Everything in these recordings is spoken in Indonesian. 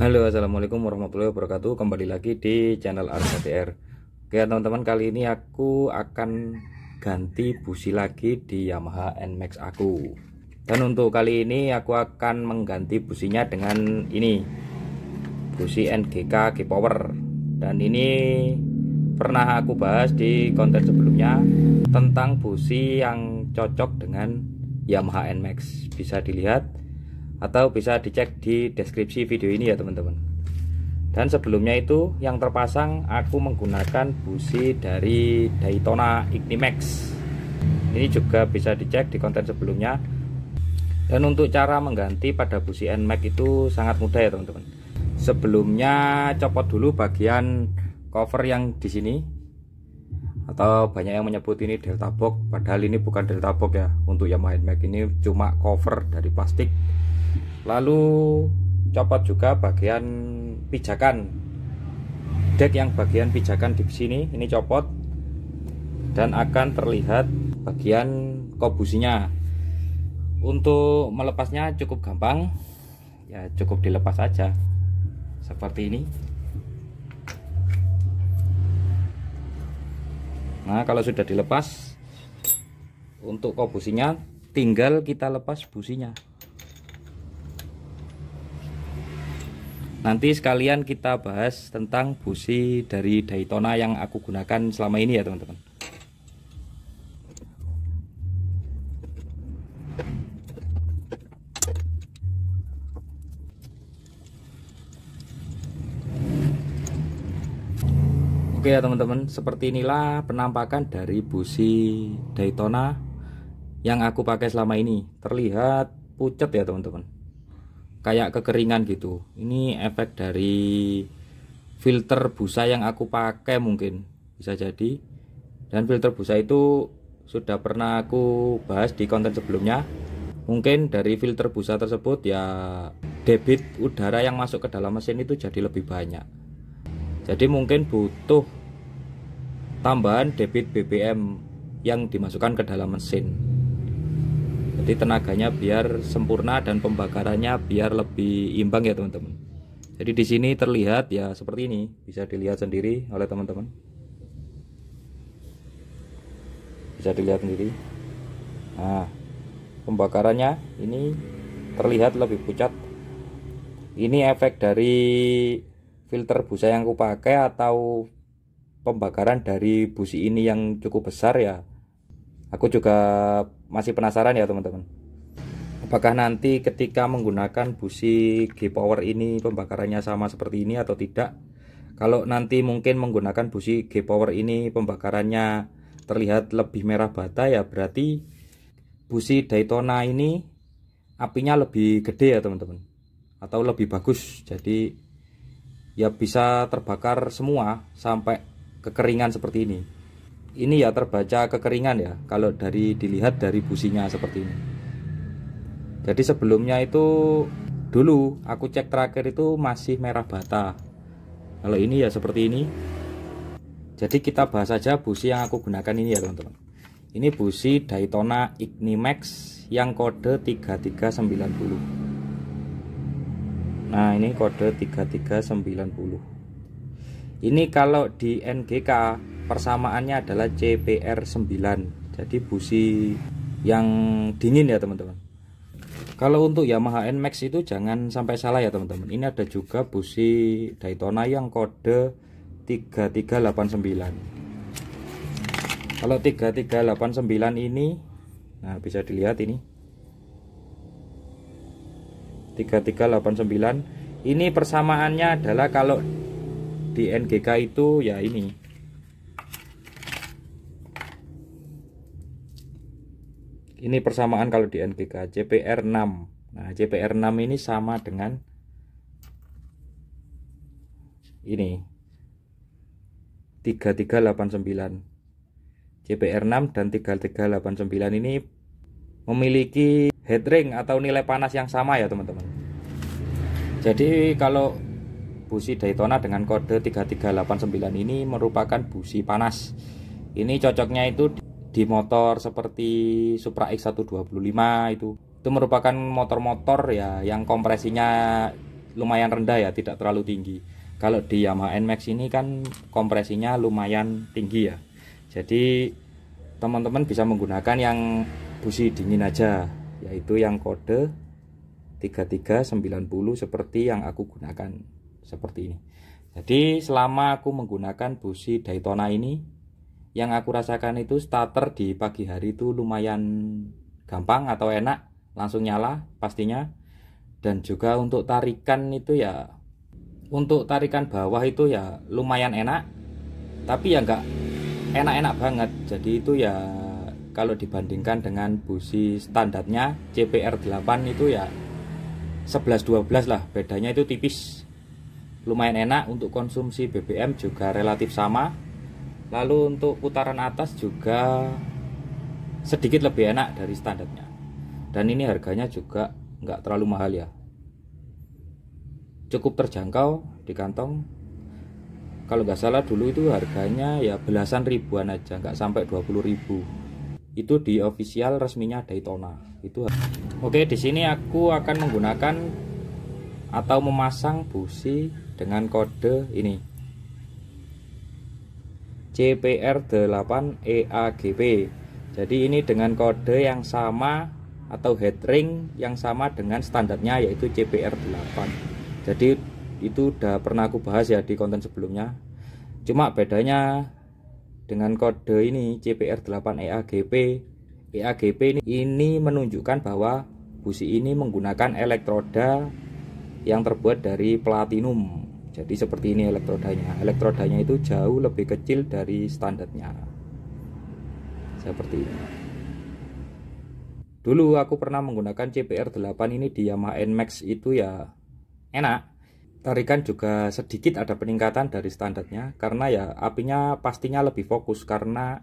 Halo, assalamualaikum warahmatullahi wabarakatuh. Kembali lagi di channel ArsaTR. Oke teman-teman, kali ini aku akan ganti busi lagi di Yamaha NMAX aku. Dan untuk kali ini aku akan mengganti businya dengan ini, busi NGK G-Power. Dan ini pernah aku bahas di konten sebelumnya tentang busi yang cocok dengan Yamaha NMAX. Bisa dilihat atau bisa dicek di deskripsi video ini ya teman-teman. Dan sebelumnya itu yang terpasang aku menggunakan busi dari Daytona Ignimax. Ini juga bisa dicek di konten sebelumnya. Dan untuk cara mengganti pada busi NMAX itu sangat mudah ya teman-teman. Sebelumnya copot dulu bagian cover yang di sini, atau banyak yang menyebut ini delta box, padahal ini bukan delta box ya. Untuk Yamaha NMAX ini cuma cover dari plastik. Lalu copot juga bagian pijakan deck, yang bagian pijakan di sini ini copot, dan akan terlihat bagian kop businya. Untuk melepasnya cukup gampang ya, cukup dilepas saja seperti ini. Nah, kalau sudah dilepas, untuk kop businya tinggal kita lepas businya. Nanti sekalian kita bahas tentang busi dari Daytona yang aku gunakan selama ini ya teman-teman. Oke ya teman-teman, seperti inilah penampakan dari busi Daytona yang aku pakai selama ini. Terlihat pucat ya teman-teman, kayak kekeringan gitu. Ini efek dari filter busa yang aku pakai, mungkin bisa jadi. Dan filter busa itu sudah pernah aku bahas di konten sebelumnya. Mungkin dari filter busa tersebut ya, debit udara yang masuk ke dalam mesin itu jadi lebih banyak. Jadi mungkin butuh tambahan debit BBM yang dimasukkan ke dalam mesin. Jadi tenaganya biar sempurna dan pembakarannya biar lebih imbang ya teman-teman. Jadi di sini terlihat ya seperti ini, bisa dilihat sendiri oleh teman-teman. Bisa dilihat sendiri. Nah, pembakarannya ini terlihat lebih pucat. Ini efek dari filter busa yang aku pakai atau pembakaran dari busi ini yang cukup besar ya. Aku juga masih penasaran ya teman-teman, apakah nanti ketika menggunakan busi G-Power ini pembakarannya sama seperti ini atau tidak. Kalau nanti mungkin menggunakan busi G-Power ini pembakarannya terlihat lebih merah bata ya, berarti busi Daytona ini apinya lebih gede ya teman-teman, atau lebih bagus. Jadi ya bisa terbakar semua sampai kekeringan seperti ini. Ini ya terbaca kekeringan ya kalau dari dilihat dari businya seperti ini. Jadi sebelumnya itu dulu aku cek terakhir itu masih merah bata. Kalau ini ya seperti ini. Jadi kita bahas saja busi yang aku gunakan ini ya teman-teman. Ini busi Daytona Ignimax yang kode 3390. Nah, ini kode 3390. Ini kalau di NGK persamaannya adalah CPR9. Jadi busi yang dingin ya teman-teman. Kalau untuk Yamaha NMAX itu jangan sampai salah ya teman-teman. Ini ada juga busi Daytona yang kode 3389. Kalau 3389 ini, nah bisa dilihat ini 3389. Ini persamaannya adalah kalau di NGK itu ya ini. Ini persamaan kalau di NGK CPR6. Nah, CPR6 ini sama dengan ini 3389. CPR6 dan 3389 ini memiliki headring atau nilai panas yang sama ya teman-teman. Jadi kalau busi Daytona dengan kode 3389 ini merupakan busi panas. Ini cocoknya itu di motor seperti Supra X125 itu merupakan motor-motor ya yang kompresinya lumayan rendah ya, tidak terlalu tinggi. Kalau di Yamaha NMAX ini kan kompresinya lumayan tinggi ya. Jadi teman-teman bisa menggunakan yang busi dingin aja, yaitu yang kode 3390 seperti yang aku gunakan seperti ini. Jadi selama aku menggunakan busi Daytona ini, yang aku rasakan itu starter di pagi hari itu lumayan gampang atau enak, langsung nyala pastinya. Dan juga untuk tarikan itu ya, untuk tarikan bawah itu ya lumayan enak, tapi ya enggak enak-enak banget. Jadi itu ya kalau dibandingkan dengan busi standarnya CPR 8 itu ya 11-12 lah, bedanya itu tipis. Lumayan enak, untuk konsumsi BBM juga relatif sama. Lalu untuk putaran atas juga sedikit lebih enak dari standarnya. Dan ini harganya juga nggak terlalu mahal ya, cukup terjangkau di kantong. Kalau nggak salah dulu itu harganya ya belasan ribuan aja, nggak sampai 20.000. Itu di official resminya Daytona itu. Oke, di sini aku akan menggunakan atau memasang busi dengan kode ini CPR 8 EAGP. Jadi ini dengan kode yang sama atau headring yang sama dengan standarnya, yaitu CPR 8. Jadi itu udah pernah aku bahas ya di konten sebelumnya. Cuma bedanya dengan kode ini CPR 8 EAGP ini menunjukkan bahwa busi ini menggunakan elektroda yang terbuat dari platinum. Jadi seperti ini elektrodanya. Elektrodanya itu jauh lebih kecil dari standarnya. Seperti ini. Dulu aku pernah menggunakan CPR 8 ini di Yamaha NMAX itu ya enak. Tarikan juga sedikit ada peningkatan dari standarnya, karena ya apinya pastinya lebih fokus karena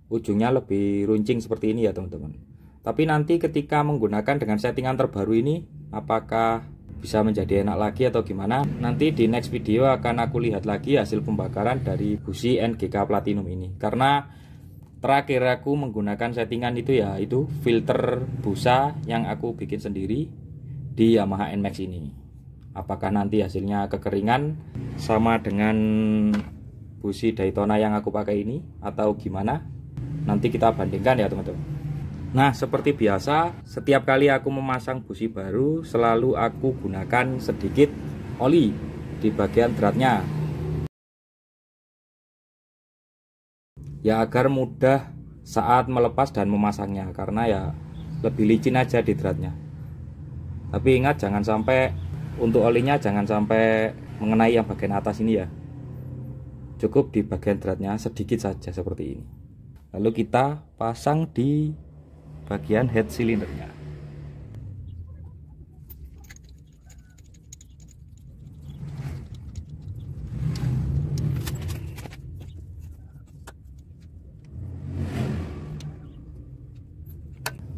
ujungnya lebih runcing seperti ini ya teman-teman. Tapi nanti ketika menggunakan dengan settingan terbaru ini, apakah bisa menjadi enak lagi atau gimana? Nanti di next video akan aku lihat lagi hasil pembakaran dari busi NGK Platinum ini. Karena terakhir aku menggunakan settingan itu ya itu filter busa yang aku bikin sendiri di Yamaha NMAX ini. Apakah nanti hasilnya kekeringan sama dengan busi Daytona yang aku pakai ini atau gimana? Nanti kita bandingkan ya teman-teman. Nah, seperti biasa setiap kali aku memasang busi baru selalu aku gunakan sedikit oli di bagian dratnya, ya agar mudah saat melepas dan memasangnya, karena ya lebih licin aja di dratnya. Tapi ingat jangan sampai, untuk olinya jangan sampai mengenai yang bagian atas ini ya, cukup di bagian dratnya sedikit saja seperti ini. Lalu kita pasang di bagian head silindernya.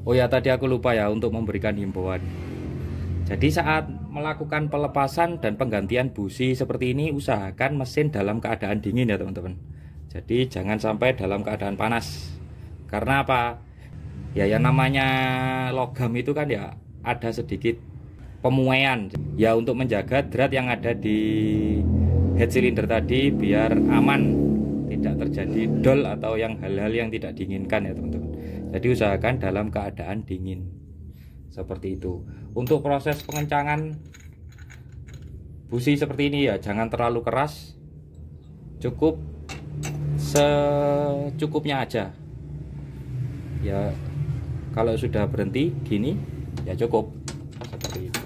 Oh ya, tadi aku lupa ya untuk memberikan himbauan. Jadi saat melakukan pelepasan dan penggantian busi seperti ini, usahakan mesin dalam keadaan dingin ya teman-teman. Jadi jangan sampai dalam keadaan panas. Karena apa? Ya yang namanya logam itu kan ya ada sedikit pemuaian. Ya untuk menjaga drat yang ada di head cylinder tadi biar aman, tidak terjadi dol atau yang hal-hal yang tidak diinginkan ya teman-teman. Jadi usahakan dalam keadaan dingin seperti itu. Untuk proses pengencangan busi seperti ini ya jangan terlalu keras, cukup secukupnya aja ya. Kalau sudah berhenti gini ya cukup seperti itu.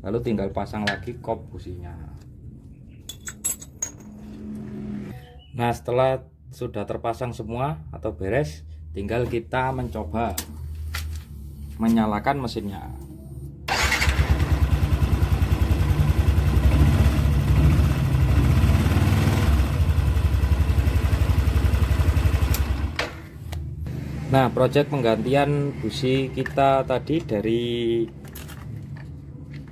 Lalu tinggal pasang lagi kop businya. Nah, setelah sudah terpasang semua atau beres, tinggal kita mencoba menyalakan mesinnya. Nah, project penggantian busi kita tadi dari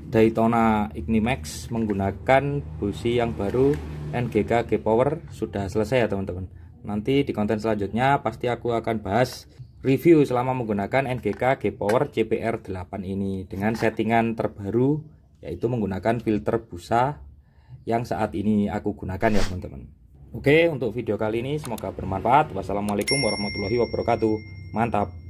Daytona Ignimax menggunakan busi yang baru NGK G-Power sudah selesai ya teman-teman. Nanti di konten selanjutnya pasti aku akan bahas review selama menggunakan NGK G-Power CPR 8 ini dengan settingan terbaru yaitu menggunakan filter busa yang saat ini aku gunakan ya teman-teman. Oke, untuk video kali ini semoga bermanfaat. Wassalamualaikum warahmatullahi wabarakatuh. Mantap.